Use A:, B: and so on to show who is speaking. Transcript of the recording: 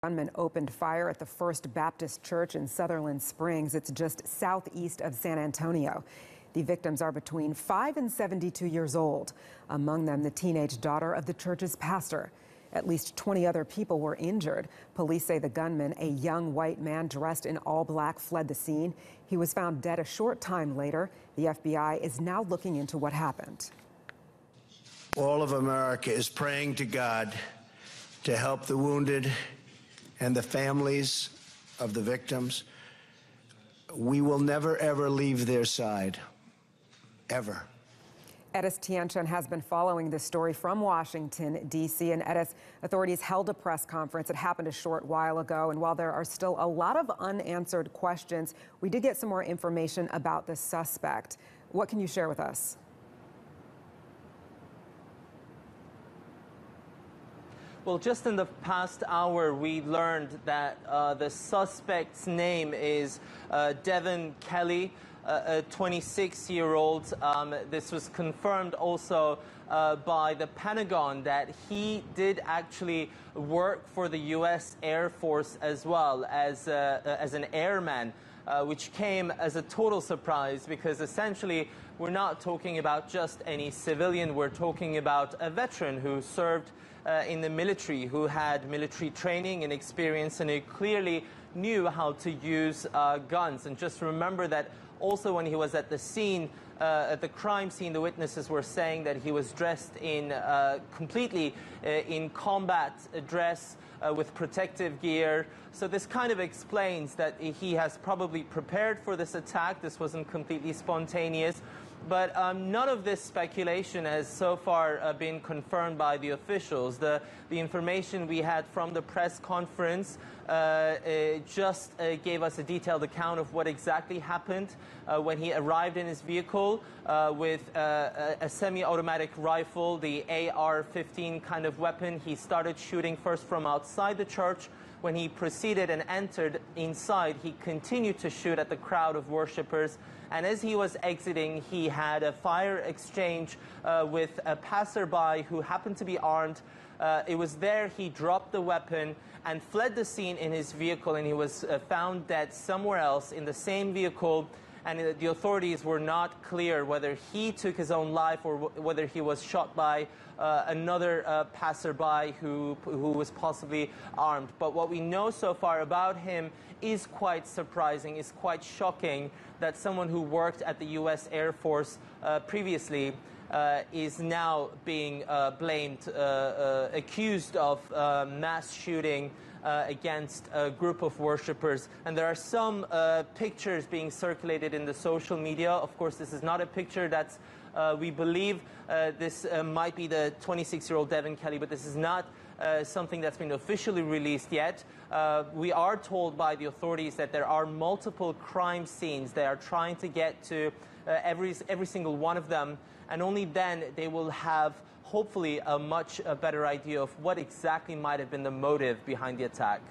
A: Gunman opened fire at the First Baptist Church in Sutherland Springs. It's just southeast of San Antonio. The victims are between 5 and 72 years old. Among them, the teenage daughter of the church's pastor. At least 20 other people were injured. Police say the gunman, a young white man dressed in all black, fled the scene. He was found dead a short time later. The FBI is now looking into what happened.
B: All of America is praying to God to help the wounded and the families of the victims. We will never, ever leave their side, ever.
A: Edis Tianchen has been following this story from Washington, D.C. And Edis, authorities held a press conference. It happened a short while ago. And while there are still a lot of unanswered questions, we did get some more information about the suspect. What can you share with us?
C: Well, just in the past hour, we learned that the suspect's name is Devin Kelley, a 26-year-old. This was confirmed also by the Pentagon that he did actually work for the U.S. Air Force as well as an airman. Which came as a total surprise because essentially we're not talking about just any civilian. We're talking about a veteran who served in the military, who had military training and experience, and who clearly knew how to use guns. And just remember that also when he was at the scene, at the crime scene, the witnesses were saying that he was dressed in completely in combat dress with protective gear. So this kind of explains that he has probably prepared for this attack. This wasn't completely spontaneous. But none of this speculation has so far been confirmed by the officials. The information we had from the press conference just gave us a detailed account of what exactly happened when he arrived in his vehicle with a semi-automatic rifle, the AR-15 kind of weapon. He started shooting first from outside the church. When he proceeded and entered inside, he continued to shoot at the crowd of worshippers. And as he was exiting, he had a fire exchange with a passerby who happened to be armed. It was there he dropped the weapon and fled the scene in his vehicle, and he was found dead somewhere else in the same vehicle. And the authorities were not clear whether he took his own life or whether he was shot by another passerby who was possibly armed. But what we know so far about him is quite surprising, is quite shocking, that someone who worked at the U.S. Air Force previously is now being blamed, accused of mass shooting against a group of worshippers. And there are some pictures being circulated in the social media. Of course, this is not a picture that's, we believe this might be the 26-year-old Devin Kelley, but this is not something that's been officially released yet. We are told by the authorities that there are multiple crime scenes. They are trying to get to every single one of them, and only then they will have hopefully a much better idea of what exactly might have been the motive behind the attack.